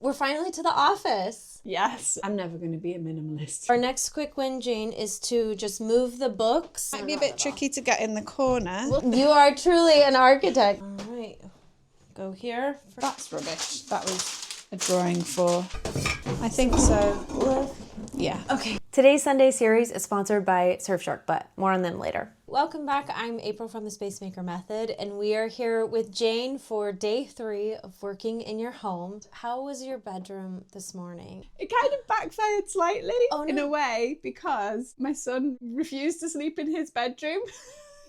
We're finally to the office. Yes, I'm never going to be a minimalist. Our next quick win, Jane, is to just move the books. Might be a bit tricky to get in the corner. You are truly an architect. All right, go here. That's rubbish. That was a drawing for, I think so. Yeah. Okay. Today's Sunday series is sponsored by Surfshark, but more on them later. Welcome back. I'm April from the Space Maker Method, and we are here with Jane for day 3 of working in your home. How was your bedroom this morning? It kind of backfired slightly in a way because my son refused to sleep in his bedroom.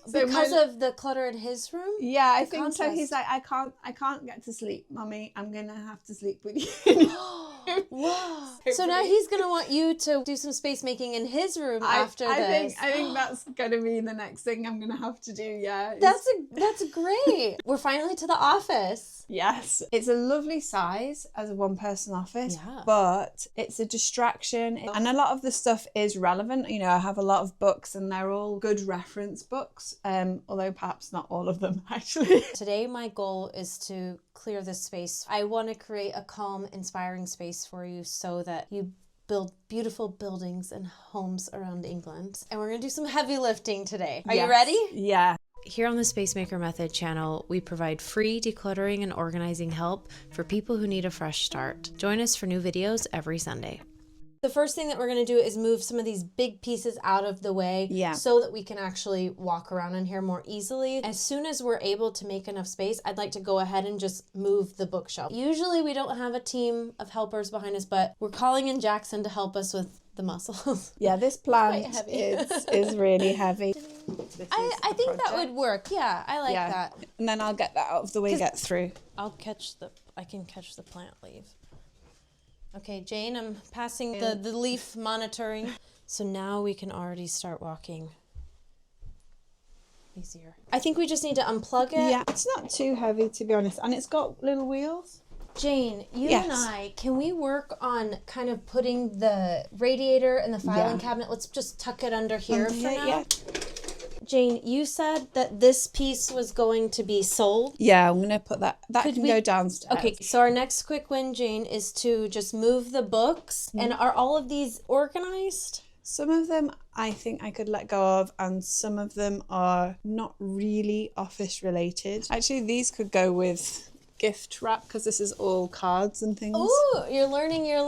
So because of the clutter in his room? Yeah, I think so. He's like, I can't get to sleep, Mummy. I'm gonna have to sleep with you. Wow. So now he's gonna want you to do some space making in his room after this. I think that's gonna be the next thing I'm gonna have to do. Yeah. That's great. We're finally to the office. Yes, it's a lovely size as a one-person office, but it's a distraction, and a lot of the stuff is relevant. You know, I have a lot of books, and they're all good reference books. Although perhaps not all of them actually. Today my goal is to clear this space. I want to create a calm, inspiring space for you so that you build beautiful buildings and homes around England. And we're going to do some heavy lifting today. Are you ready? Yeah. Here on the Space Maker Method channel, we provide free decluttering and organizing help for people who need a fresh start. Join us for new videos every Sunday. The first thing that we're going to do is move some of these big pieces out of the way so that we can actually walk around in here more easily. As soon as we're able to make enough space, I'd like to go ahead and just move the bookshelf. Usually we don't have a team of helpers behind us, but we're calling in Jackson to help us with the muscles. Yeah, this plant is really heavy. I think that would work. Yeah, I like that. And then I'll get that out of the way, get through. I can catch the plant leaf. Okay, Jane, I'm passing the leaf monitoring. So now we can already start walking easier. I think we just need to unplug it. Yeah, it's not too heavy to be honest. And it's got little wheels. Jane, you and I, can we work on kind of putting the radiator and the filing cabinet? Let's just tuck it under here for now. Yeah. Jane, you said that this piece was going to be sold. Yeah, I'm going to put that can go downstairs. Okay, so our next quick win, Jane, is to just move the books. And are all of these organized? Some of them I think I could let go of, and some of them are not really office related. Actually, these could go with gift wrap because this is all cards and things. Ooh, you're learning your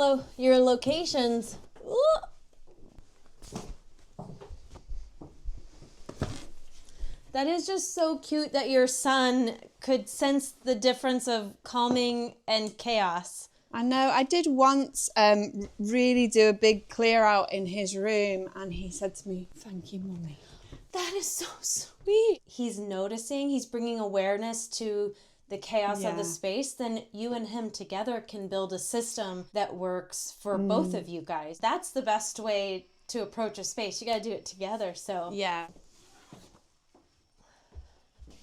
locations. Ooh. That is just so cute that your son could sense the difference of calming and chaos. I know. I did once really do a big clear out in his room, and he said to me, "Thank you, Mummy." That is so sweet. He's noticing, he's bringing awareness to the chaos of the space. Then you and him together can build a system that works for both of you guys. That's the best way to approach a space. You got to do it together. So yeah.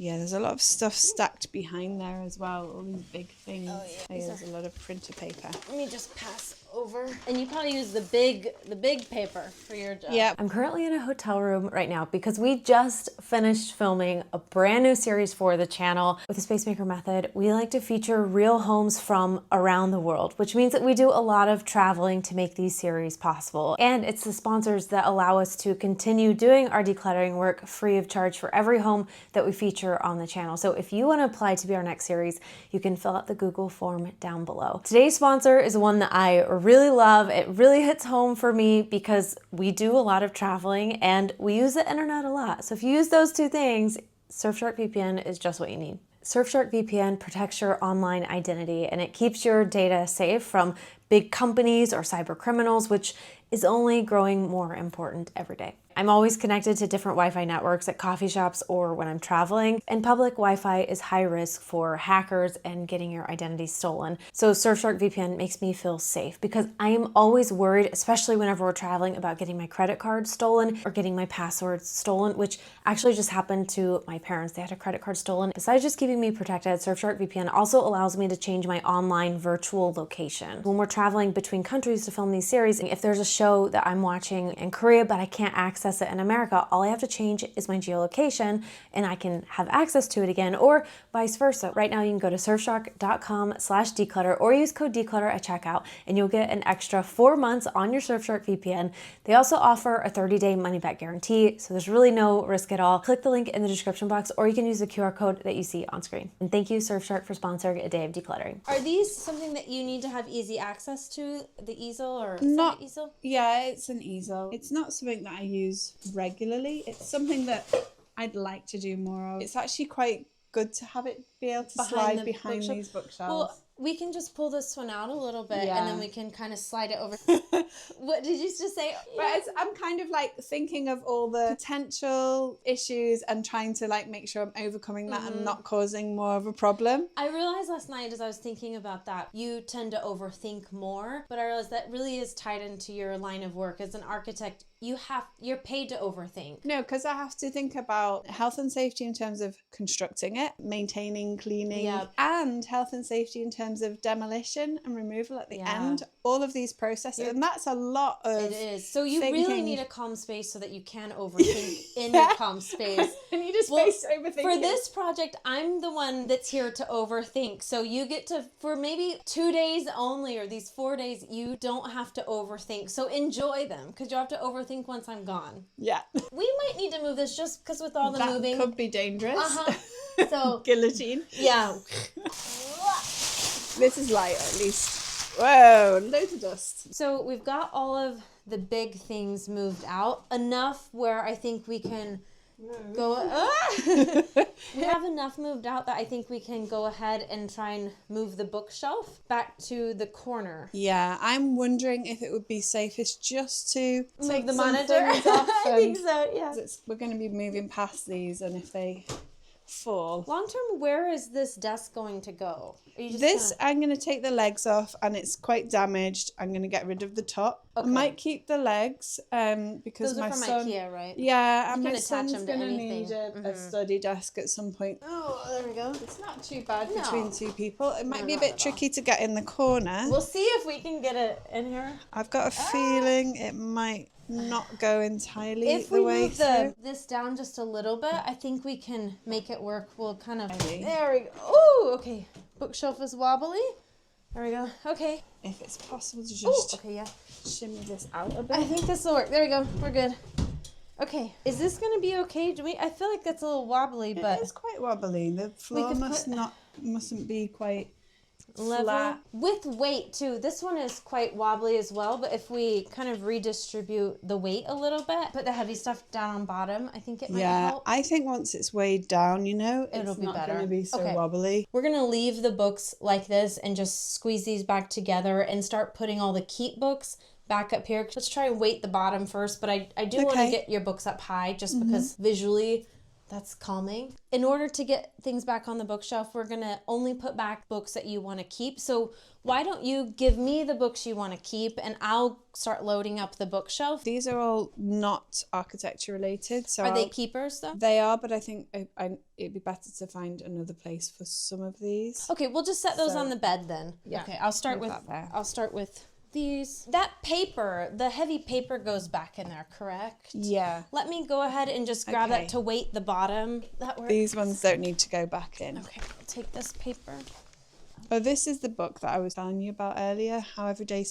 Yeah, there's a lot of stuff stacked behind there as well. All these big things. Oh, yeah. There's a lot of printer paper. Let me just pass over. And you probably use the big paper for your job. Yeah. I'm currently in a hotel room right now because we just finished filming a brand new series for the channel. With the Space Maker Method, we like to feature real homes from around the world, which means that we do a lot of traveling to make these series possible. And it's the sponsors that allow us to continue doing our decluttering work free of charge for every home that we feature on the channel. So if you want to apply to be our next series, you can fill out the Google form down below. Today's sponsor is one that I really love. It really hits home for me because we do a lot of traveling and we use the internet a lot. So if you use those two things, Surfshark VPN is just what you need. Surfshark VPN protects your online identity and it keeps your data safe from big companies or cyber criminals, which is only growing more important every day. I'm always connected to different Wi-Fi networks at coffee shops or when I'm traveling, and public Wi-Fi is high risk for hackers and getting your identity stolen. So Surfshark VPN makes me feel safe because I am always worried, especially whenever we're traveling, about getting my credit card stolen or getting my passwords stolen, which actually just happened to my parents. They had a credit card stolen. Besides just keeping me protected, Surfshark VPN also allows me to change my online virtual location. When we're traveling between countries to film these series, if there's a show that I'm watching in Korea but I can't access access it in America, all I have to change is my geolocation and I can have access to it again, or vice versa. Right now you can go to surfshark.com/declutter or use code declutter at checkout and you'll get an extra 4 months on your Surfshark VPN. They also offer a 30-day money-back guarantee, so there's really no risk at all. Click the link in the description box or you can use the QR code that you see on screen. And thank you Surfshark for sponsoring a day of decluttering. Are these something that you need to have easy access to, the easel, or not easel? Yeah, it's an easel. It's not something that I use regularly. It's something that I'd like to do more of. It's actually quite good to have it be able to slide behind these bookshelves. Well, we can just pull this one out a little bit and then we can kind of slide it over. What did you just say? But I'm kind of like thinking of all the potential issues and trying to like make sure I'm overcoming that and not causing more of a problem. I realized last night as I was thinking about that, you tend to overthink more, but I realized that really is tied into your line of work as an architect. You're paid to overthink. No, because I have to think about health and safety in terms of constructing it, maintaining, cleaning, and health and safety in terms of demolition and removal at the end. All of these processes, and that's a lot of It is. So you really need a calm space so that you can overthink in your calm space. I need a space to overthink. For this project, I'm the one that's here to overthink. So you get to, for maybe 2 days only, or these 4 days, you don't have to overthink. So enjoy them, because you'll have to overthink once I'm gone. Yeah. We might need to move this just because with all the moving. That could be dangerous. So guillotine. Yeah. This is light at least. Whoa, loads of dust. So we've got all of the big things moved out. Enough where I think we can go... We have enough moved out that I think we can go ahead and try and move the bookshelf back to the corner. Yeah, I'm wondering if it would be safest just to take the monitor off. I think so, yeah. We're going to be moving past these, and if they fall. Long term, where is this desk going to go? Are you just I'm going to take the legs off, and it's quite damaged. I'm going to get rid of the top. Okay. I might keep the legs because those my are from son. IKEA, right? Yeah, and my son's going to need a study desk at some point. Oh, there we go. It's not too bad between two people. It might be a bit tricky to get in the corner. We'll see if we can get it in here. I've got a feeling it might not go entirely if the we way move through. This down just a little bit, I think we can make it work. We'll kind of... There we go. Oh, okay. Bookshelf is wobbly. There we go. Okay. If it's possible to just okay, shimmy this out a bit. I think this will work. There we go. We're good. Okay. Is this going to be okay? I feel like that's a little wobbly, but... It's quite wobbly. The floor mustn't be quite level. Flat. With weight too. This one is quite wobbly as well, but if we kind of redistribute the weight a little bit, put the heavy stuff down on bottom, I think it might help. I think once it's weighed down, it'll be better. It's not going to be so wobbly. We're going to leave the books like this and just squeeze these back together and start putting all the keep books back up here. Let's try and weight the bottom first, but I do want to get your books up high just because visually that's calming. In order to get things back on the bookshelf, we're going to only put back books that you want to keep. So why don't you give me the books you want to keep and I'll start loading up the bookshelf. These are all not architecture related. So are they keepers though? They are, but I think it'd be better to find another place for some of these. Okay, we'll just set those on the bed then. Yeah. Okay, I'll start with these. That paper, the heavy paper goes back in there, correct? Yeah. Let me go ahead and just grab that to weight the bottom. That works. These ones don't need to go back in. Okay, I'll take this paper. Oh, this is the book that I was telling you about earlier. How everyday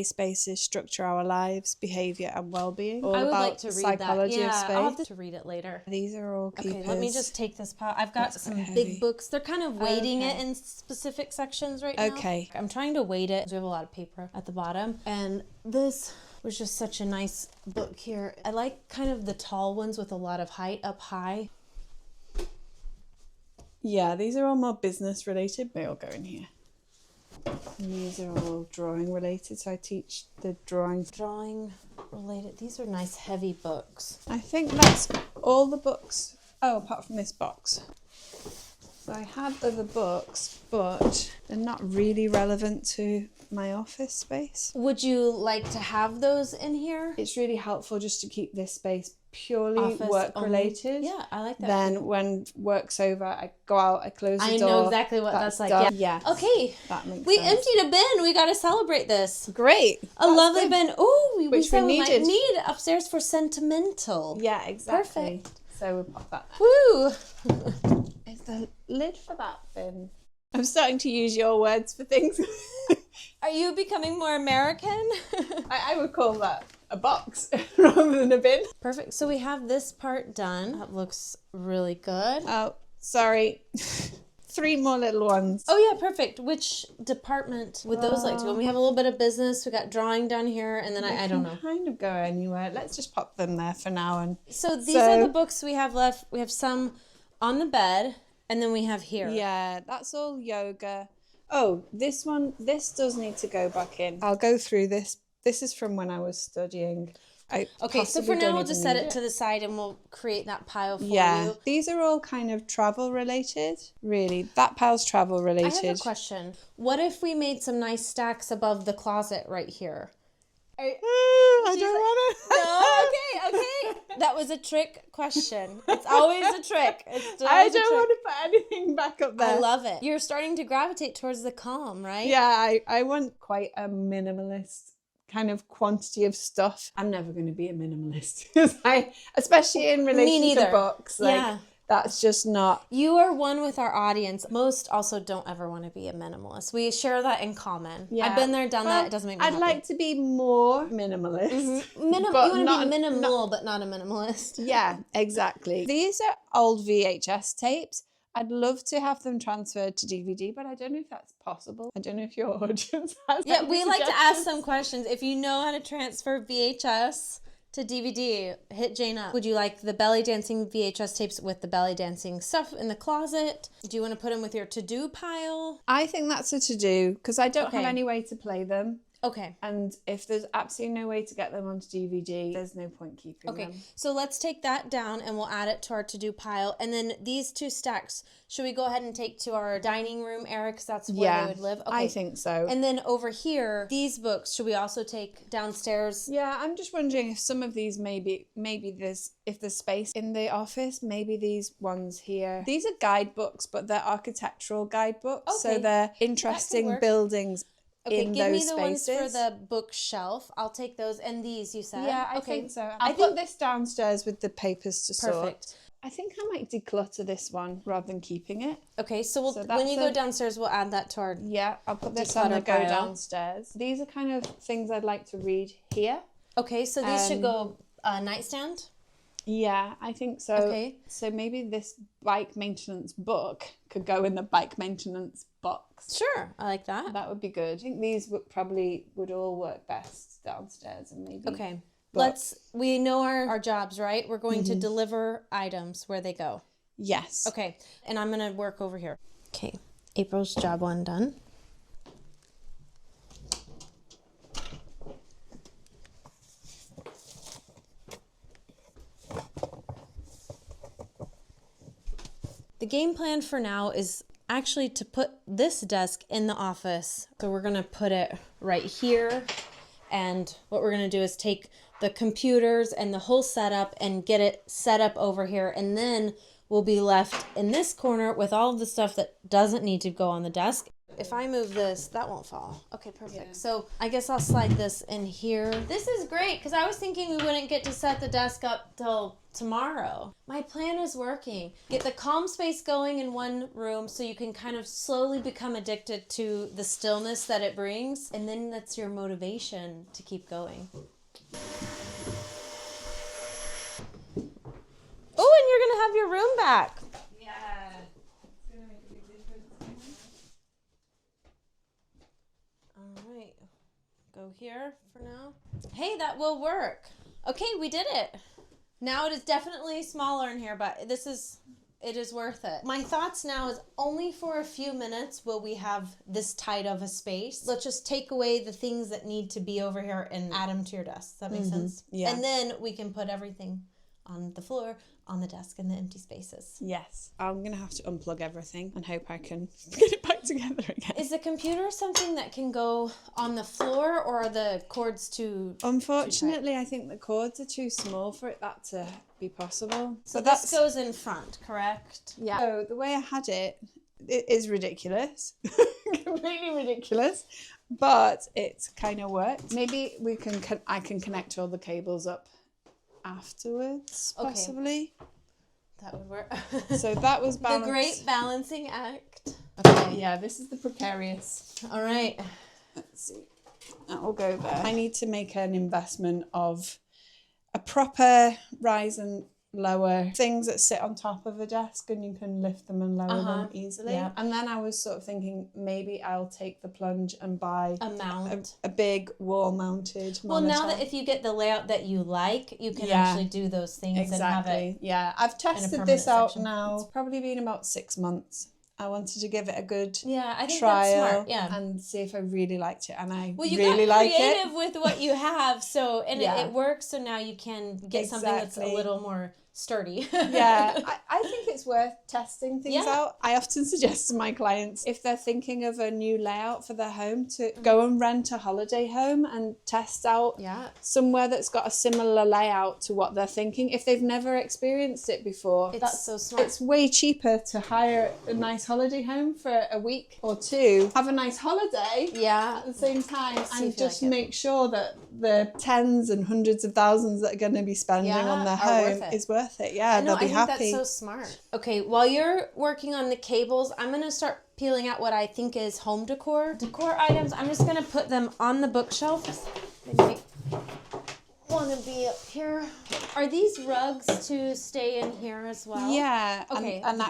spaces structure our lives, behavior, and well-being. All I would about like to read psychology that. of space. I'll have to read it later. These are all keepers. Okay, let me just take this pile. I've got some big books. They're kind of weighting it in specific sections right now. Okay. I'm trying to weight it because we have a lot of paper at the bottom. And this was just such a nice book here. I like kind of the tall ones with a lot of height up high. Yeah, these are all more business related. They all go in here. And these are all drawing related, so I teach the drawing related. These are nice heavy books. I think that's all the books. Oh, apart from this box. So I have other books, but they're not really relevant to my office space. Would you like to have those in here? It's really helpful just to keep this space purely Office work only. related. Yeah, I like that. Then when work's over, I go out, I close the door. I know exactly what that's like. done. Yeah. Yes, Okay. that makes We sense. emptied a bin. We got to celebrate this. Great. A That's lovely good. bin. Oh, we Which said we we might needed. need upstairs for sentimental. Yeah, exactly. Perfect. So we'll pop that. Woo. Is the lid for that bin? I'm starting to use your words for things. Are you becoming more American? I would call that a box rather than a bin. Perfect. So we have this part done. That looks really good. Oh, sorry. 3 more little ones. Oh yeah, perfect. Which department would those like to go? We have a little bit of business. We got drawing done here, and then I don't know. Kind of go anywhere. Let's just pop them there for now. And So these are the books we have left. We have some on the bed, and then we have here. yeah, that's all yoga. Oh, this one, this does need to go back in. I'll go through this. This is from when I was studying. Okay, so for now we'll just set it to the side and we'll create that pile for you. These are all kind of travel related. Really, that pile's travel related. I have a question. What if we made some nice stacks above the closet right here? I don't want to. No, okay. That was a trick question. It's always a trick. I don't want to put anything back up there. I love it. You're starting to gravitate towards the calm, right? Yeah, I want quite a minimalist kind of quantity of stuff. I'm never going to be a minimalist because especially in relation to books, that's just not. You are one with our audience. Most also don't ever want to be a minimalist. We share that in common. Yeah. I've been there, done that. It doesn't make me happy. I'd like to be more minimalist. Mm-hmm. You want to be minimal, but not a minimalist. Yeah, exactly. These are old VHS tapes. I'd love to have them transferred to DVD, but I don't know if that's possible. I don't know if your audience has. Yeah, we like to ask some questions. If you know how to transfer VHS to DVD, hit Jane up. Would you like the belly dancing VHS tapes with the belly dancing stuff in the closet? Do you want to put them with your to-do pile? I think that's a to-do because I don't have any way to play them. Okay. And if there's absolutely no way to get them onto DVD, there's no point keeping them. Okay, so let's take that down and we'll add it to our to-do pile. And then these 2 stacks, should we go ahead and take to our dining room, Eric? Because that's where they would live? Okay. I think so. And then over here, these books, should we also take downstairs? Yeah, I'm just wondering if some of these maybe if there's space in the office, maybe these ones here. These are guidebooks, but they're architectural guidebooks. Okay. So they're interesting buildings. Okay, in give those me the spaces. ones for the bookshelf. I'll take those. And these, you said? Yeah, I think so. I'll put this downstairs with the papers to sort. Perfect. I think I might declutter this one rather than keeping it. Okay, so when you go downstairs, we'll add that to our Yeah, I'll put this on the go downstairs. These are kind of things I'd like to read here. Okay, so these should go nightstand? Yeah, I think so. Okay. So maybe this bike maintenance book could go in the bike maintenance box. Sure, I like that. That would be good. I think these would all work best downstairs and maybe. Okay. We know our jobs, right? We're going to deliver items where they go. Yes. Okay, and I'm going to work over here. Okay, April's job 1 done. The game plan for now is actually to put this desk in the office. So we're gonna put it right here. And what we're gonna do is take the computers and the whole setup and get it set up over here. And then we'll be left in this corner with all of the stuff that doesn't need to go on the desk. If I move this, that won't fall. Okay, perfect. Yeah. So I guess I'll slide this in here. This is great because I was thinking we wouldn't get to set the desk up till tomorrow. My plan is working. Get the calm space going in one room so you can kind of slowly become addicted to the stillness that it brings. And then that's your motivation to keep going. Oh, and you're going to have your room back. Go here for now. Hey, that will work. Okay, we did it. Now it is definitely smaller in here, but it is worth it. My thoughts now is only for a few minutes will we have this tight of a space. Let's just take away the things that need to be over here and add them to your desk. Does that make sense? Yeah. And then we can put everything on the floor, on the desk, and the empty spaces. Yes. I'm going to have to unplug everything and hope I can get it back together again. Is the computer something that can go on the floor, or are the cords too... Unfortunately, I think the cords are too small for that to be possible. So this goes in front, correct? Yeah. So the way I had it is ridiculous. Completely ridiculous. But it kind of worked. Maybe I can connect all the cables up afterwards, possibly. Okay. That would work. So that was the great balancing act. Okay. Yeah, this is the precarious. All right. Let's see. That will go there. I need to make an investment of a proper rise and lower things that sit on top of a desk, and you can lift them and lower them easily. Yeah. And then I was sort of thinking maybe I'll take the plunge and buy a mount, a big wall mounted monitor. Well, now that if you get the layout that you like, you can actually do those things and have it. Yeah, I've tested this out now. It's probably been about 6 months. I wanted to give it a good I think trial that's smart. Yeah. and see if I really liked it, and I you really got like it. creative with what you have, so it works. So now you can get something that's a little more sturdy. Yeah, I think it's worth testing things out. I often suggest to my clients, if they're thinking of a new layout for their home, to go and rent a holiday home and test out somewhere that's got a similar layout to what they're thinking. If they've never experienced it before, that's so smart. It's way cheaper to hire a nice holiday home for a week or two, have a nice holiday at the same time, and just make sure that the tens and hundreds of thousands that are going to be spending on their home is worth it. Yeah, they'll be happy. I think that's so smart. Okay, while you're working on the cables, I'm going to start peeling out what I think is home decor items. I'm just going to put them on the bookshelf. They might want to be up here. Are these rugs to stay in here as well? Yeah. Okay. And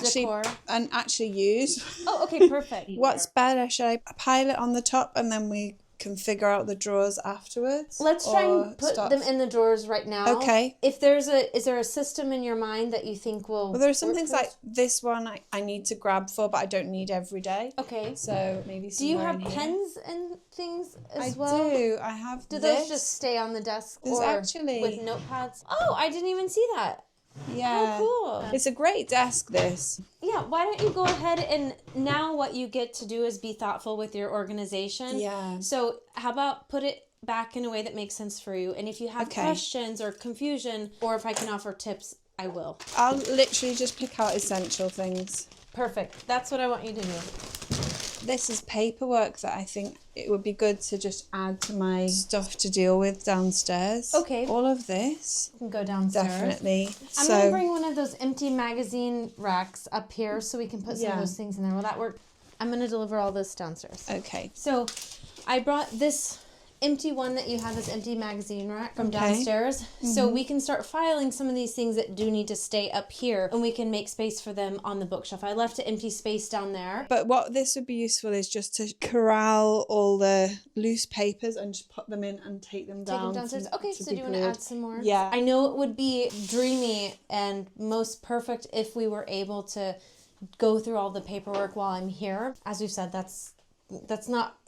actually use. Oh, okay, perfect. What's better? Should I pile it on the top and then we can figure out the drawers afterwards? Let's try and put them in the drawers right now. Okay. If is there a system in your mind that you think will... Well, there are some things like this one I need to grab for, but I don't need every day. Okay. So maybe do you have pens and things as well? I do. I have those just stay on the desk with notepads? Oh, I didn't even see that. Yeah. Oh, cool. It's a great desk, this. Yeah, why don't you go ahead and now what you get to do is be thoughtful with your organization. Yeah. So how about put it back in a way that makes sense for you? And if you have questions or confusion, or if I can offer tips, I will. I'll literally just pick out essential things. Perfect. That's what I want you to do. This is paperwork that I think it would be good to just add to my stuff to deal with downstairs. Okay. All of this. You can go downstairs. Definitely. I'm going to bring one of those empty magazine racks up here so we can put some of those things in there. Will that work? I'm going to deliver all this downstairs. Okay. So I brought this empty one that you have, this empty magazine rack from downstairs. So we can start filing some of these things that do need to stay up here, and we can make space for them on the bookshelf. I left an empty space down there. But what this would be useful is just to corral all the loose papers and just put them in and take them downstairs. Okay, so do you want to add some more? Yeah. I know it would be dreamy and most perfect if we were able to go through all the paperwork while I'm here. As we've said, that's not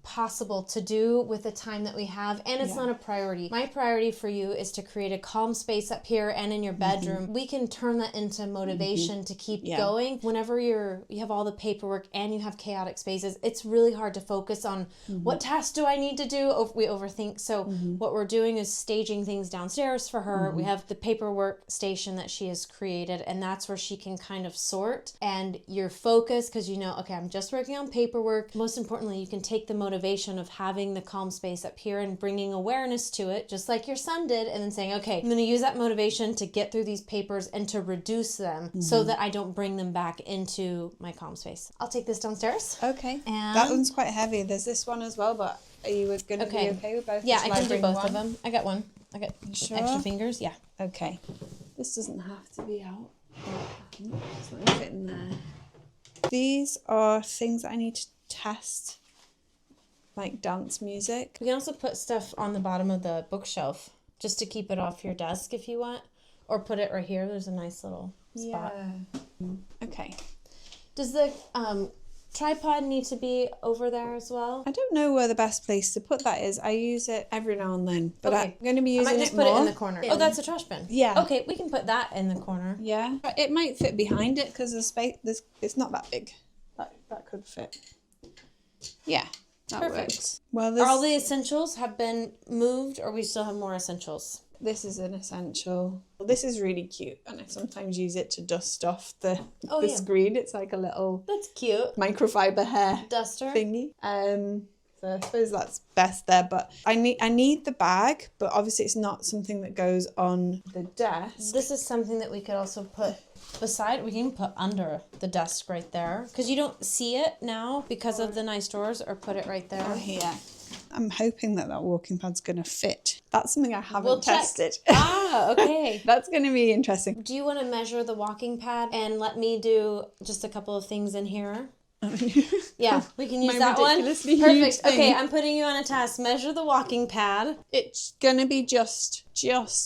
possible to do with the time that we have, and it's not a priority. My priority for you is to create a calm space up here and in your bedroom. We can turn that into motivation to keep going. Whenever you have all the paperwork and you have chaotic spaces, it's really hard to focus on what tasks do I need to do. We overthink. So what we're doing is staging things downstairs for her. We have the paperwork station that she has created, and that's where she can kind of sort, and you're focused because you know, okay, I'm just working on paperwork. Most importantly, you can take the motivation of having the calm space up here and bringing awareness to it, just like your son did, and then saying, okay, I'm going to use that motivation to get through these papers and to reduce them so that I don't bring them back into my calm space. I'll take this downstairs. Okay. And that one's quite heavy. There's this one as well, but are you going to be okay with both? Yeah, I can do both of them. I got one. I got extra fingers. Yeah. Okay. This doesn't have to be out. It's not fit in there. These are things that I need to test, like dance music. We can also put stuff on the bottom of the bookshelf just to keep it off your desk if you want, or put it right here. There's a nice little spot. Yeah. Okay. Does the tripod need to be over there as well? I don't know where the best place to put that is. I use it every now and then, but Okay. I'm going to be using I might just it put more. it in the corner. Oh, that's a trash bin. Yeah. Okay, we can put that in the corner. Yeah. It might fit behind it because the space, it's not that big. That could fit. Yeah, that works. Well, Are all the essentials have been moved, or we still have more essentials? This is an essential. Well, this is really cute, and I sometimes use it to dust off the screen. It's like a little That's cute. microfiber hair Duster thingy. So I suppose that's best there. But I need the bag, but obviously it's not something that goes on the desk. This is something that we could also put beside. We can put under the desk right there, because you don't see it now because of the nice drawers, or put it right there. Oh, here. I'm hoping that walking pad's going to fit. That's something I haven't tested. Ah, okay. That's going to be interesting. Do you want to measure the walking pad and let me do just a couple of things in here? Yeah, we can use that one. Perfect. Okay, I'm putting you on a task. Measure the walking pad. It's going to be just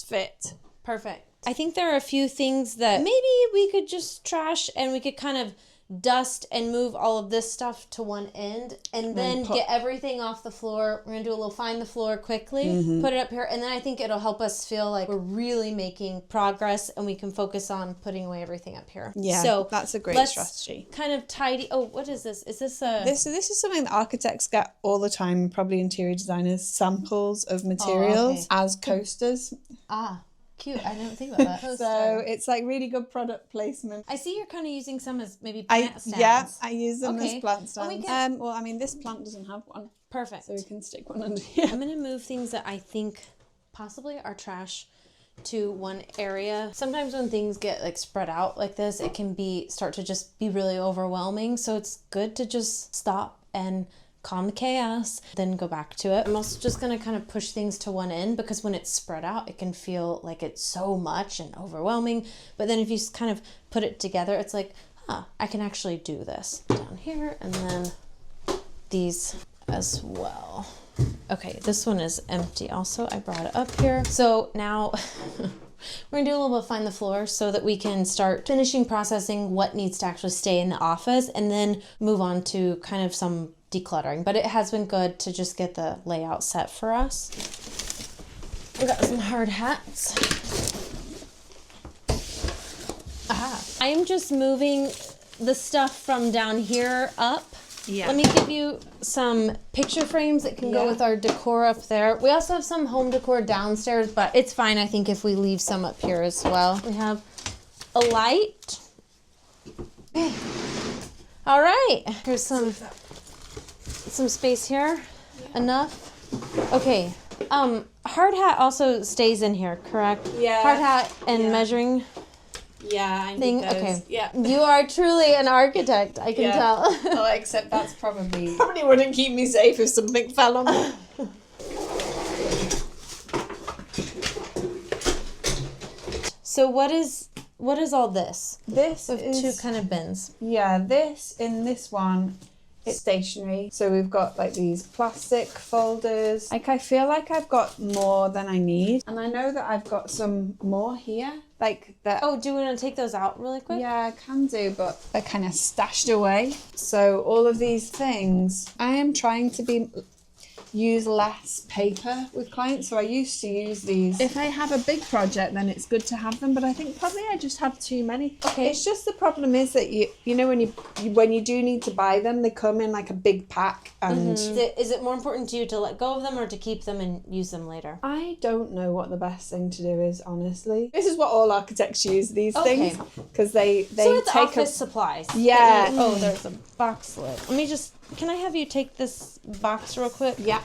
fit. Perfect. I think there are a few things that maybe we could just trash, and we could kind of dust and move all of this stuff to one end, and then get everything off the floor. We're going to do a little find the floor quickly, put it up here, and then I think it'll help us feel like we're really making progress, and we can focus on putting away everything up here. Yeah, so that's a great strategy. Kind of tidy. Oh, what is this? Is this a... This is something that architects get all the time, probably interior designers, samples of materials as coasters. Ah. Cute. I didn't think about that. So it's like really good product placement. I see you're kind of using some as maybe plant stands. Yeah, I use them as plant stands. Well, I mean, this plant doesn't have one. Perfect. So we can stick one under here. I'm going to move things that I think possibly are trash to one area. Sometimes when things get like spread out like this, it can start to just be really overwhelming. So it's good to just stop and calm the chaos, then go back to it. I'm also just going to kind of push things to one end, because when it's spread out, it can feel like it's so much and overwhelming. But then if you just kind of put it together, it's like, I can actually do this down here, and then these as well. Okay, this one is empty also. I brought it up here. So now we're gonna do a little bit of find the floor, so that we can start finishing processing what needs to actually stay in the office, and then move on to kind of some decluttering. But it has been good to just get the layout set for us. We got some hard hats. Aha. I am just moving the stuff from down here up. Yeah. Let me give you some picture frames that can go with our decor up there. We also have some home decor downstairs, but it's fine, I think, if we leave some up here as well. We have a light. Okay. All right. Here's some space here. Enough. Okay. Hard hat also stays in here, correct? Yeah. Hard hat and measuring. Yeah, I need those. Okay. Yeah. You are truly an architect, I can tell. Oh, except that's probably wouldn't keep me safe if something fell on me. So what is all this? This is two kind of bins. Yeah, this one, it's stationery. So we've got like these plastic folders. Like I feel like I've got more than I need. And I know that I've got some more here. Like that. Oh, do you want to take those out really quick? Yeah, I can do, but they're kind of stashed away. So all of these things, I am trying to use less paper with clients. So I used to use these. If I have a big project, then it's good to have them, but I think probably I just have too many. Okay. It's just the problem is that you know when you do need to buy them, they come in like a big pack. And is it more important to you to let go of them or to keep them and use them later? I don't know what the best thing to do is, honestly. This is what all architects use, these things, because they so it's take office supplies. Yeah. Oh, there's a box lid. Can I have you take this box real quick? Yeah.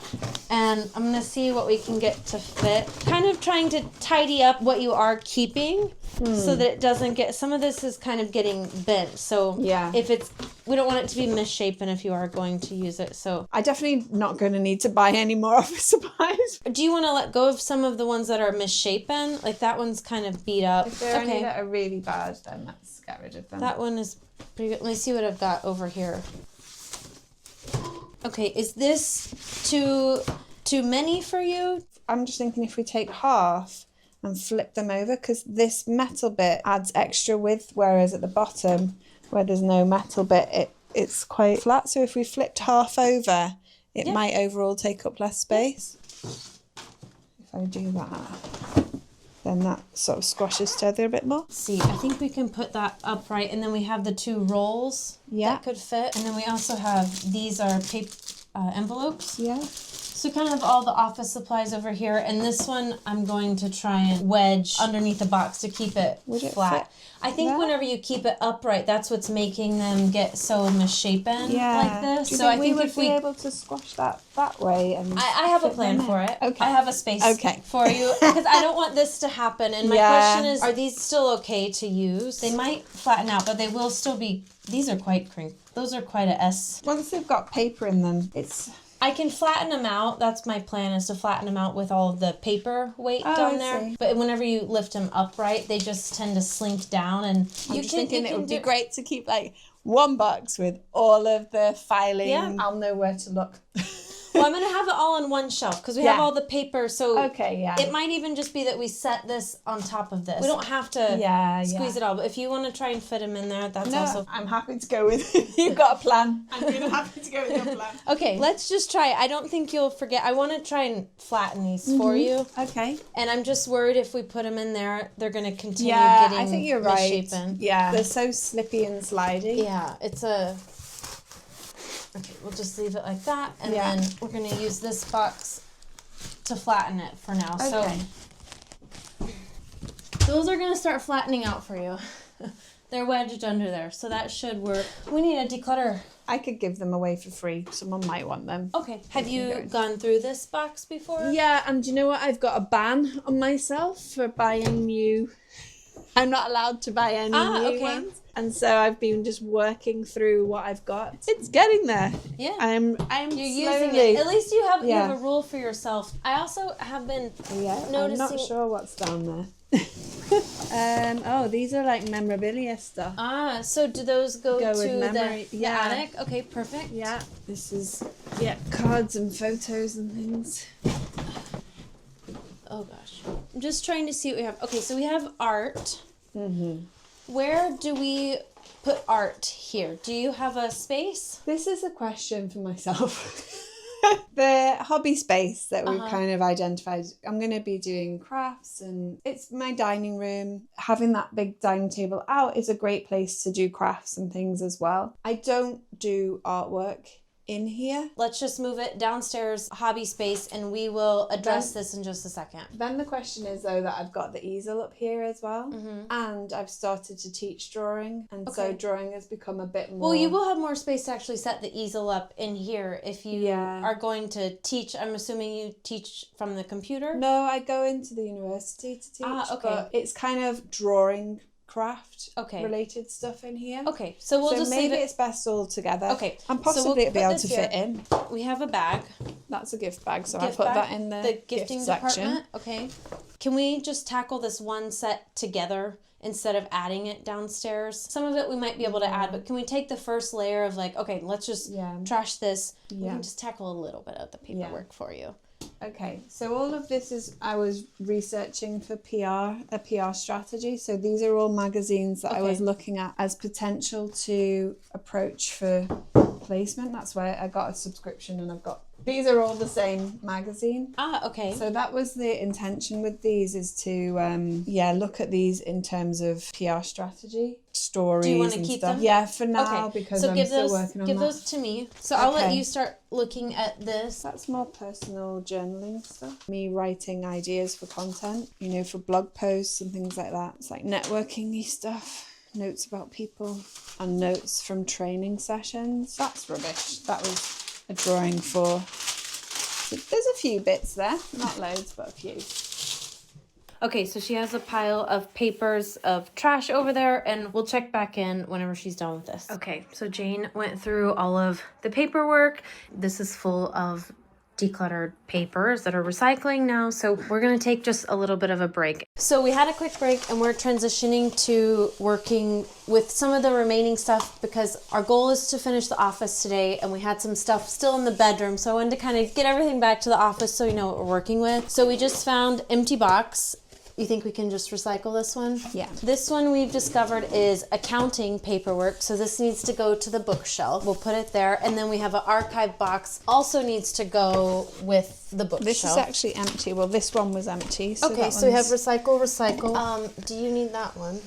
And I'm going to see what we can get to fit. Kind of trying to tidy up what you are keeping so that it doesn't get... Some of this is kind of getting bent. So we don't want it to be misshapen if you are going to use it. So I'm definitely not going to need to buy any more office supplies. Do you want to let go of some of the ones that are misshapen? Like that one's kind of beat up. If there are any that are really bad, then let's get rid of them. That one is pretty good. Let me see what I've got over here. Okay, is this too many for you? I'm just thinking if we take half and flip them over, because this metal bit adds extra width, whereas at the bottom, where there's no metal bit, it's quite flat. So if we flipped half over, it might overall take up less space. If I do that, then that sort of squashes together a bit more. See, I think we can put that upright, and then we have the 2 rolls that could fit. And then we also have, these are paper envelopes. Yeah. So kind of all the office supplies over here, and this one I'm going to try and wedge underneath the box to keep it flat. I think whenever you keep it upright, that's what's making them get so misshapen like this. Do you so think I think we would if we be able to squash that way, and I have a plan for it. Okay. I have a space for you, because I don't want this to happen. And my question is, are these still okay to use? They might flatten out, but they will still be, these are quite crinkly. Those are quite a S. Once they've got paper in them, it's... I can flatten them out. That's my plan, is to flatten them out with all of the paper weight down there. See. But whenever you lift them upright, they just tend to slink down. And I'm just thinking it would be great to keep like one box with all of the filing. Yeah. I'll know where to look. Well, I'm going to have it all on one shelf because we have all the paper. So it might even just be that we set this on top of this. We don't have to squeeze it all. But if you want to try and fit them in there, that's also... I'm happy to go with it. You've got a plan. I'm really happy to go with your plan. Okay, let's just try it. I don't think you'll forget. I want to try and flatten these for you. Okay. And I'm just worried if we put them in there, they're going to continue getting I think you're right. misshapen. Yeah. They're so slippy and slidey. Yeah, it's a... Okay, we'll just leave it like that, and then we're going to use this box to flatten it for now. Okay. So those are going to start flattening out for you. They're wedged under there, so that should work. We need a declutter. I could give them away for free. Someone might want them. Okay. Have you gone through this box before? Yeah, and do you know what? I've got a ban on myself for buying new... I'm not allowed to buy any new ones. And so I've been just working through what I've got. It's getting there. Yeah. I'm You're using it. At least you have a rule for yourself. I also have been noticing... I'm not sure what's down there. These are like memorabilia stuff. Ah, so do those go to memory. the attic? Okay, perfect. Yeah. This is cards and photos and things. Oh gosh. I'm just trying to see what we have. Okay, so we have art. Where do we put art here? Do you have a space? This is a question for myself. The hobby space that we've kind of identified. I'm going to be doing crafts, and it's my dining room. Having that big dining table out is a great place to do crafts and things as well. I don't do artwork in here. Let's just move it downstairs, hobby space, and we will address this in just a second. Then the question is, though, that I've got the easel up here as well, and I've started to teach drawing, and so drawing has become a bit more... Well, you will have more space to actually set the easel up in here if you are going to teach. I'm assuming you teach from the computer? No, I go into the university to teach, but it's kind of drawing craft related stuff in here. Okay, so we'll just maybe leave it. it's best all together. Okay, and possibly it'll be able to fit in. We have a bag. That's a gift bag, so I put that in the gifting gift section. department. Okay, can we just tackle this one set together instead of adding it downstairs? Some of it we might be able to add, but can we take the first layer of like, okay, let's just trash this. We can just tackle a little bit of the paperwork for you. Okay, so all of this is, I was researching for a PR strategy. So these are all magazines that I was looking at as potential to approach for placement. That's why I got a subscription, and these are all the same magazine. Ah, okay. So that was the intention with these, is to look at these in terms of PR strategy, stories. Do you want to keep them? Yeah, for now, because I'm still working on that. Give those to me. So I'll let you start looking at this. That's more personal journaling stuff. Me writing ideas for content, for blog posts and things like that. It's like networking-y stuff. Notes about people and notes from training sessions. That's rubbish. That was a drawing for... There's a few bits there. Not loads, but a few. Okay, so she has a pile of papers of trash over there, and we'll check back in whenever she's done with this. Okay, so Jane went through all of the paperwork. This is full of decluttered papers that are recycling now, so we're going to take just a little bit of a break. So we had a quick break, and we're transitioning to working with some of the remaining stuff because our goal is to finish the office today, and we had some stuff still in the bedroom, so I wanted to kind of get everything back to the office so you know what we're working with. So we just found empty box You think we can just recycle this one? Yeah. This one we've discovered is accounting paperwork, so this needs to go to the bookshelf. We'll put it there, and then we have an archive box, also needs to go with the bookshelf. This is actually empty. Well, this one was empty. So okay, so we have recycle, recycle. Do you need that one?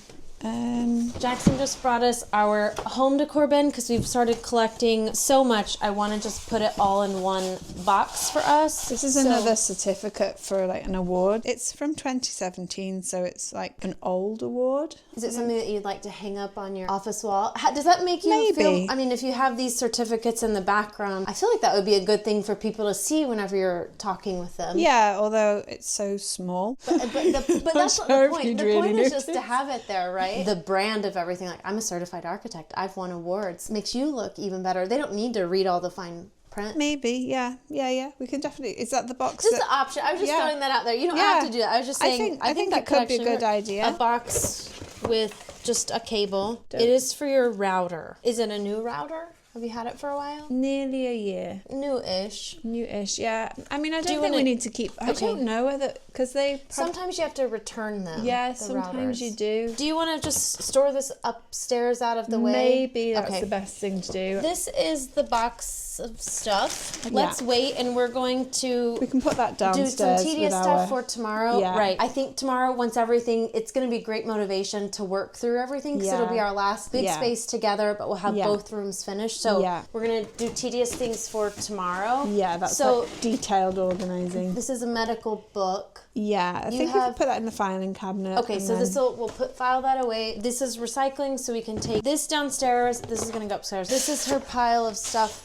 Jackson just brought us our home decor bin because we've started collecting so much. I want to just put it all in one box for us. This is another certificate for like an award. It's from 2017, so it's like an old award. Is it something that you'd like to hang up on your office wall? Does that make you feel, I mean, if you have these certificates in the background, I feel like that would be a good thing for people to see whenever you're talking with them. Yeah, although it's so small. But that's not the point. The point is just to have it there, right? The brand of everything. Like, I'm a certified architect. I've won awards. Makes you look even better. They don't need to read all the fine print. Maybe, yeah. We can definitely. Is that the box? Just the option. I was just throwing that out there. You don't have to do that. I was just saying. I think that could be a good idea. A box with just a cable. It is for your router. Is it a new router? Have you had it for a while? Nearly a year. New-ish, yeah. I mean, I don't think we need to keep... I don't know whether... Because they... Sometimes you have to return them. Yeah, sometimes you do. Do you want to just store this upstairs out of the way? Maybe that's the best thing to do. This is the box of stuff. Let's wait, and we're going to... We can put that downstairs. Do some tedious stuff for tomorrow. Yeah. Right. I think tomorrow, once everything... It's going to be great motivation to work through everything, because it'll be our last big space together, but we'll have both rooms finished. So we're going to do tedious things for tomorrow. Yeah, that's like detailed organizing. This is a medical book. Yeah, I think you can put that in the filing cabinet. Okay, so we'll file that away. This is recycling, so we can take this downstairs. This is going to go upstairs. This is her pile of stuff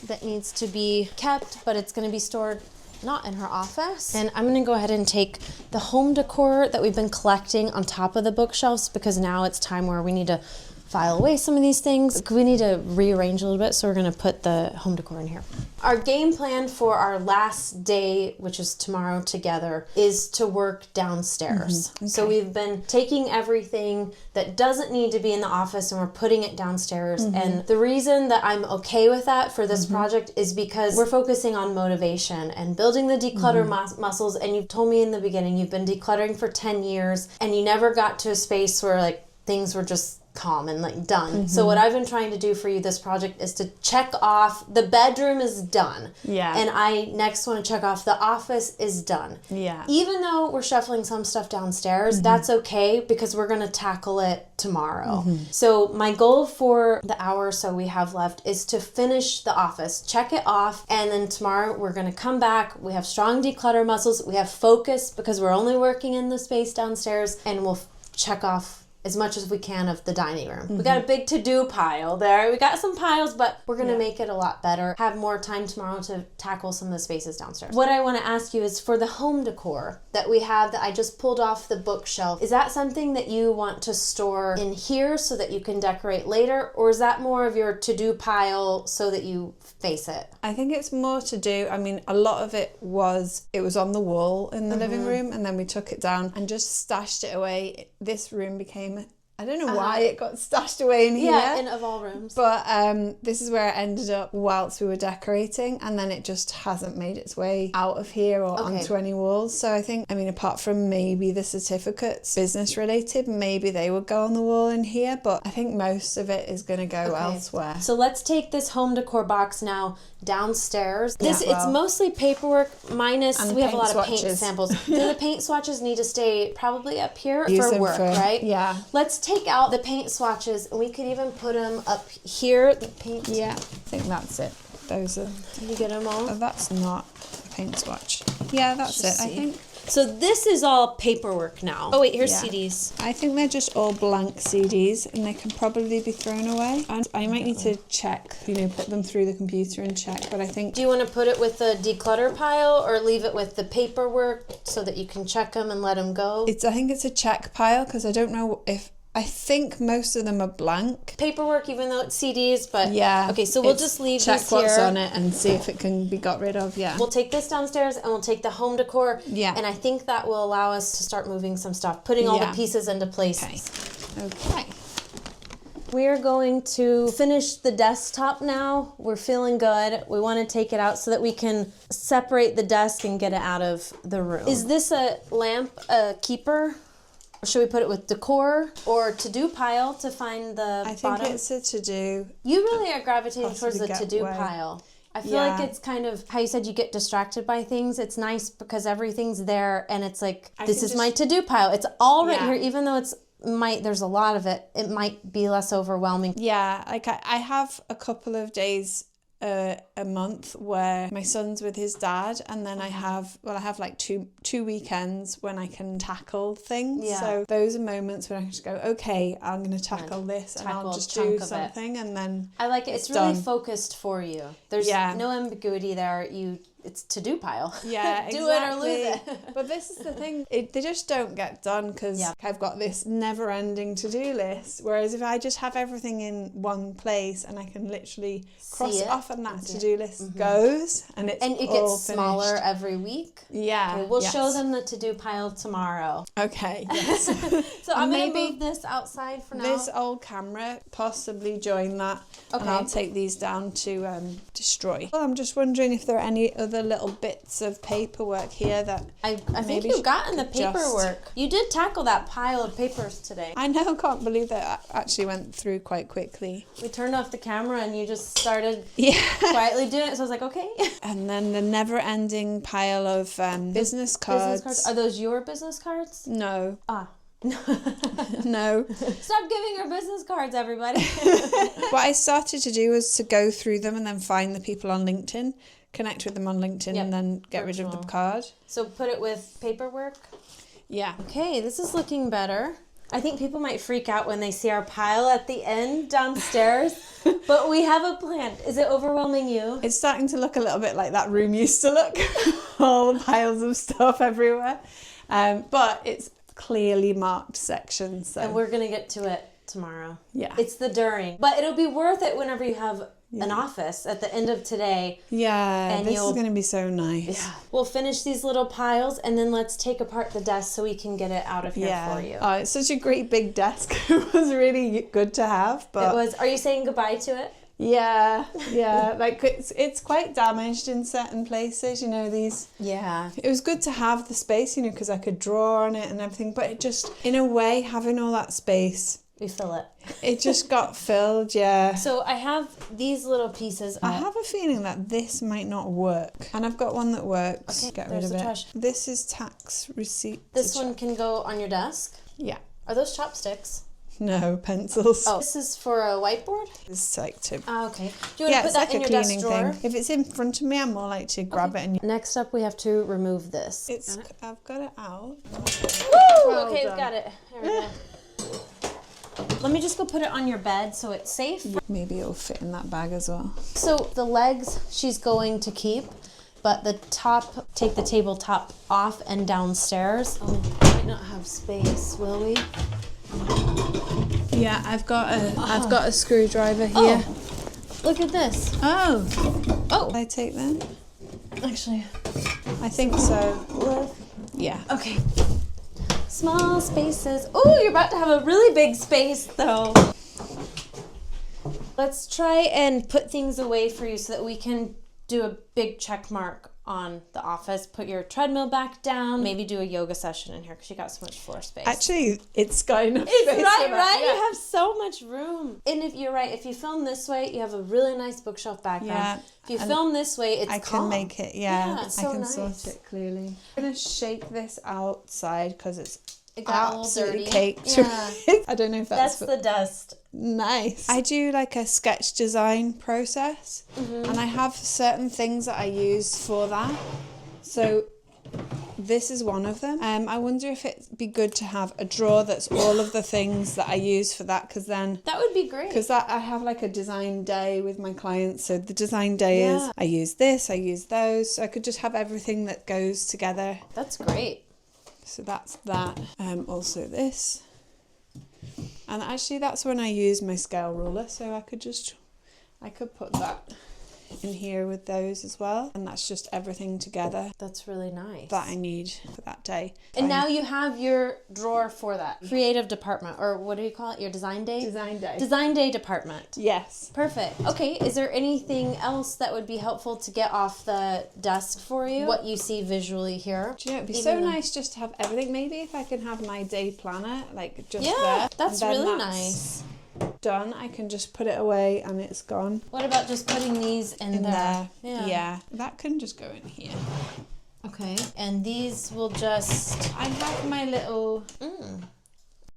that needs to be kept, but it's going to be stored not in her office. And I'm going to go ahead and take the home decor that we've been collecting on top of the bookshelves, because now it's time where we need to file away some of these things. We need to rearrange a little bit, so we're going to put the home decor in here. Our game plan for our last day, which is tomorrow together, is to work downstairs. Okay. So we've been taking everything that doesn't need to be in the office and we're putting it downstairs. And the reason that I'm okay with that for this project is because we're focusing on motivation and building the declutter muscles. And you've told me in the beginning, you've been decluttering for 10 years and you never got to a space where like things were just calm and like done. So what I've been trying to do for you this project is to check off the bedroom is done. Yeah. And I next want to check off the office is done. Yeah. Even though we're shuffling some stuff downstairs, that's okay because we're going to tackle it tomorrow. So my goal for the hour or so we have left is to finish the office, check it off, and then tomorrow we're going to come back. We have strong declutter muscles. We have focus because we're only working in the space downstairs, and we'll check off as much as we can of the dining room. We got a big to-do pile there. We got some piles, but we're gonna make it a lot better. Have more time tomorrow to tackle some of the spaces downstairs. What I wanna ask you is for the home decor that we have that I just pulled off the bookshelf, is that something that you want to store in here so that you can decorate later? Or is that more of your to-do pile so that you face it? I think it's more to do. I mean, a lot of it was on the wall in the living room, and then we took it down and just stashed it away. This room became, I don't know why it got stashed away in here. Yeah, in of all rooms. But this is where it ended up whilst we were decorating, and then it just hasn't made its way out of here or onto any walls. So I think, I mean, apart from maybe the certificates, business related, maybe they would go on the wall in here, but I think most of it is going to go elsewhere. So let's take this home decor box now downstairs. It's mostly paperwork minus, we have a lot of paint samples. Do the paint swatches need to stay probably up here for work, right? Yeah. Let's take out the paint swatches, and we could even put them up here. The paint. Yeah, I think that's it. Those are. Did you get them all? Oh, that's not a paint swatch. Yeah, that's it. I think. So this is all paperwork now. Oh wait, here's CDs. I think they're just all blank CDs, and they can probably be thrown away. And I might need to check, put them through the computer and check, but I think... Do you want to put it with the declutter pile or leave it with the paperwork so that you can check them and let them go? I think it's a check pile, because I don't know if... I think most of them are blank. Paperwork, even though it's CDs, but... Yeah. Okay, so we'll just leave check these here. What's on it and see if it can be got rid of, We'll take this downstairs and we'll take the home decor. Yeah. And I think that will allow us to start moving some stuff, putting all the pieces into place. Okay. We're going to finish the desktop now. We're feeling good. We want to take it out so that we can separate the desk and get it out of the room. Is this a lamp a keeper? Or should we put it with decor or to-do pile to find the I think bottom? it's a to-do. You really are gravitating towards the to-do pile. I feel like it's kind of how you said you get distracted by things. It's nice because everything's there and it's like, this is my to-do pile. It's all right here, even though there's a lot of it. It might be less overwhelming. Yeah, like I have a couple of days a month where my son's with his dad, and then I have like two weekends when I can tackle things. Yeah. So those are moments when I can just go, okay, I'm going to tackle this, and I'll just do something, and then I like it. It's really focused for you. There's no ambiguity there. It's to-do pile. Yeah, do it or lose it. But this is the thing, they just don't get done because I've got this never-ending to-do list. Whereas if I just have everything in one place and I can literally cross it off, and that to-do list goes, and it gets smaller every week. Yeah. Okay, we'll show them the to-do pile tomorrow. Okay. Yes. So I'm gonna move this outside for now. This old camera, possibly join that. Okay. And I'll take these down to destroy. Well, I'm just wondering if there are any other little bits of paperwork here that I think you've gotten the paperwork. You did tackle that pile of papers today. I know, can't believe that actually went through quite quickly. We turned off the camera and you just started quietly doing it, so I was like, okay. And then the never-ending pile of business cards. Are those your business cards? No. Ah. No. Stop giving her business cards, everybody. What I started to do was to go through them and then find the people on LinkedIn, connect with them on LinkedIn, and then get rid of the card. So put it with paperwork? Yeah. Okay, this is looking better. I think people might freak out when they see our pile at the end downstairs, but we have a plan. Is it overwhelming you? It's starting to look a little bit like that room used to look. All the piles of stuff everywhere. But it's clearly marked sections. So. And we're going to get to it tomorrow. Yeah. It's the during. But it'll be worth it whenever you have an office at the end of today. Yeah, and this is going to be so nice. Yeah. We'll finish these little piles and then let's take apart the desk so we can get it out of here for you. Oh, it's such a great big desk. It was really good to have. But it was. Are you saying goodbye to it? Yeah. Like it's quite damaged in certain places, you know, these. Yeah. It was good to have the space, you know, because I could draw on it and everything. But it just, in a way, having all that space. We fill it. It just got filled, yeah. So I have these little pieces. I have a feeling that this might not work. And I've got one that works. Okay, get rid of it. Trash. This is tax receipt. This one can go on your desk? Yeah. Are those chopsticks? No, pencils. Oh, this is for a whiteboard? This is like to... okay. Do you want to put that in your desk drawer? Thing. If it's in front of me, I'm more like to grab it and... Next up, we have to remove this. I've got it out. Woo! Okay, we've got it. There we go. Let me just go put it on your bed so it's safe. Maybe it'll fit in that bag as well. So the legs she's going to keep, but the top, take the tabletop off and downstairs. Oh, we might not have space, will we? Yeah, I've got a screwdriver here. Oh, look at this. Oh. Can I take them? Actually, I think so. Yeah. Okay. Small spaces. Oh, you're about to have a really big space though. Let's try and put things away for you so that we can do a big check mark on the office. Put your treadmill back down. Maybe do a yoga session in here because you got so much floor space. Actually, it's got enough space. It's right? Yeah. You have so much room. And if you're right, if you film this way, you have a really nice bookshelf background. Yeah. If you film this way, it's calm. I can make it, yeah it's so I can nice. sort it clearly. I'm going to shake this outside because it got absolutely dirty. Caked. Yeah. I don't know if that's the dust. Nice. I do like a sketch design process, and I have certain things that I use for that. So this is one of them. I wonder if it'd be good to have a drawer that's all of the things that I use for that, because then that would be great. Because I have like a design day with my clients. So the design day is I use this, I use those. So I could just have everything that goes together. That's great. So that's that. Also this. And actually that's when I use my scale ruler. So I could put that in here with those as well. And that's just everything together That's really nice. that I need for that day. And now you have your drawer for that. Creative department, or what do you call it? Your design day? Design day. Design day department. Yes. Perfect. Okay, is there anything else that would be helpful to get off the desk for you? What you see visually here? Do you know, it'd be so nice just to have everything. Maybe if I can have my day planner, like just there. Yeah, that's and then really that's nice. Done. I can just put it away and it's gone. What about just putting these in there? Yeah. That can just go in here. Okay, and these will just... I have my little...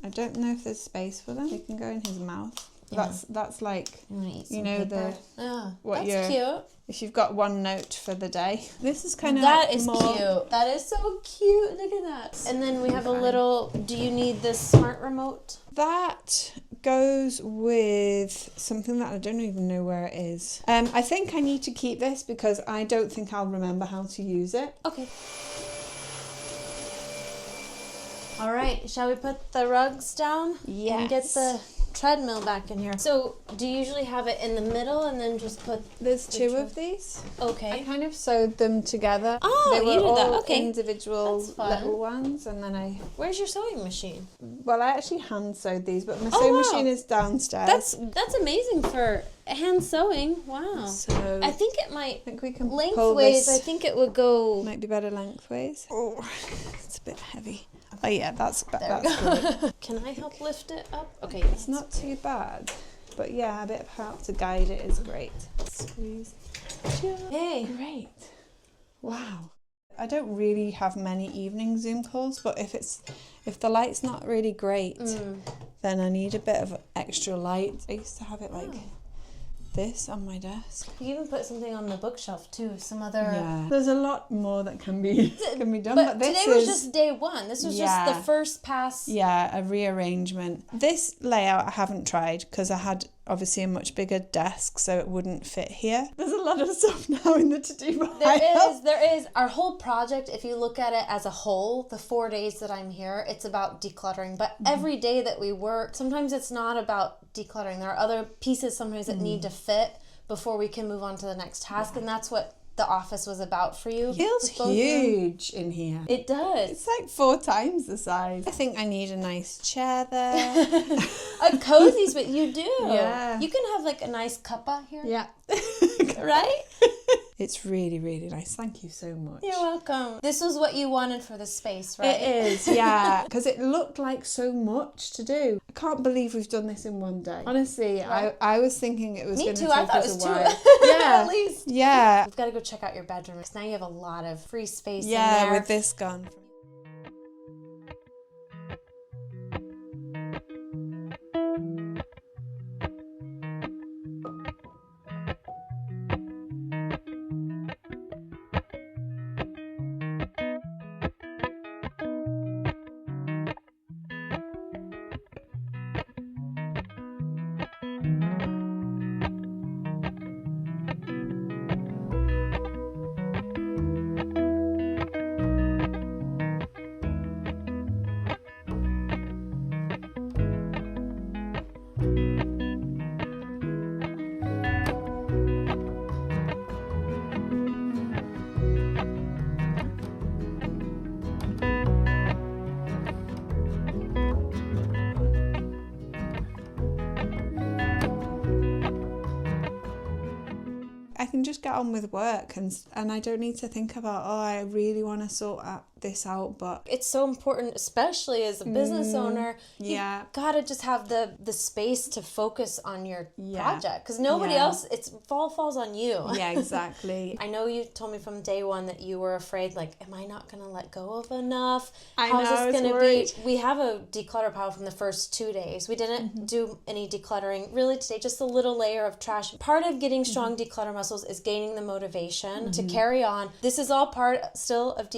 I don't know if there's space for them. They can go in his mouth. Yeah. That's like, you know, paper? What that's cute. If you've got one note for the day. This is kind of that is cute. That is so cute. Look at that. And then we have a little. Do you need this smart remote? That goes with something that I don't even know where it is. I think I need to keep this because I don't think I'll remember how to use it. Okay. All right. Shall we put the rugs down? Yes. And get the treadmill back in here. So do you usually have it in the middle and then just put... There's two of these. Okay. I kind of sewed them together. Oh, they were you did all that. Okay. individual little ones, and then Where's your sewing machine? Well, I actually hand sewed these, but my sewing machine is downstairs. That's amazing for hand sewing. Wow. So I think it might... I think we can pull lengthways, this. I think it would go... Might be better lengthways. Oh, it's a bit heavy. Oh yeah, that's good. Can I help lift it up? Okay. It's not too bad, but yeah, a bit of help to guide it is great. Squeeze. Hey. Great. Wow. I don't really have many evening Zoom calls, but if the light's not really great, then I need a bit of extra light. I used to have it like this on my desk. You even put something on the bookshelf too. Some other. Yeah. There's a lot more that can be done. But this today was just day one. This was just the first pass. Yeah, a rearrangement. This layout I haven't tried because I had obviously a much bigger desk, so it wouldn't fit here. There's a lot of stuff now in the to-do pile. There is. Our whole project, if you look at it as a whole, the 4 days that I'm here, it's about decluttering. But every day that we work, sometimes it's not about decluttering. There are other pieces sometimes that need to fit before we can move on to the next task, and that's what the office was about for you. It feels huge in here. It does. It's like 4 times the size. I think I need a nice chair there. A cozy, but you do. Yeah. You can have like a nice cuppa here. Yeah. Right? It's really, really nice. Thank you so much. You're welcome. This was what you wanted for the space, right? It is, yeah. Because it looked like so much to do. I can't believe we've done this in one day. Honestly, right. I was thinking it was going to take us a while. Yeah. At least. Yeah. We've got to go check out your bedroom because now you have a lot of free space in there. Yeah, with this gone. I can just get on with work and I don't need to think about, oh, I really want to sort this out, but it's so important, especially as a business owner. Yeah, you gotta just have the space to focus on your project because nobody else. It's falls on you. Yeah, exactly. I know you told me from day one that you were afraid, like, am I not gonna let go of enough? How's this gonna be? We have a declutter pile from the first 2 days. We didn't do any decluttering really today, just a little layer of trash. Part of getting strong declutter muscles is gaining the motivation to carry on. This is all part still of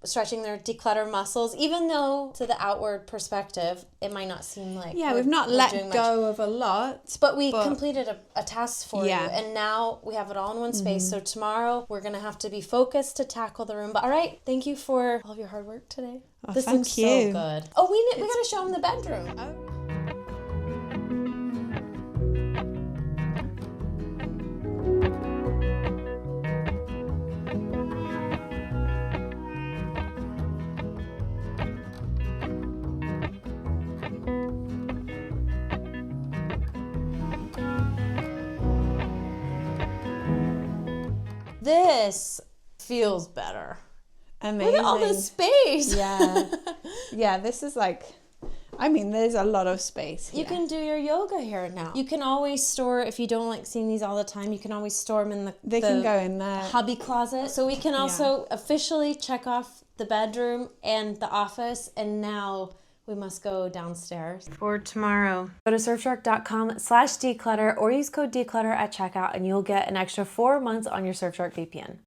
stretching their declutter muscles, even though to the outward perspective it might not seem like we've not let go of a lot, but we completed a task for you, and now we have it all in one space. So tomorrow we're gonna have to be focused to tackle the room. But all right, thank you for all of your hard work today. This looks so good. Oh, we gotta show them the bedroom. This feels better. Amazing. Look at all this space. Yeah. Yeah, this is like, I mean, there's a lot of space here. You can do your yoga here now. You can always store, if you don't like seeing these all the time, you can always store them in the They can go in there. hubby closet. So we can also officially check off the bedroom and the office, and now we must go downstairs for tomorrow. Go to surfshark.com/declutter or use code declutter at checkout and you'll get an extra 4 months on your Surfshark VPN.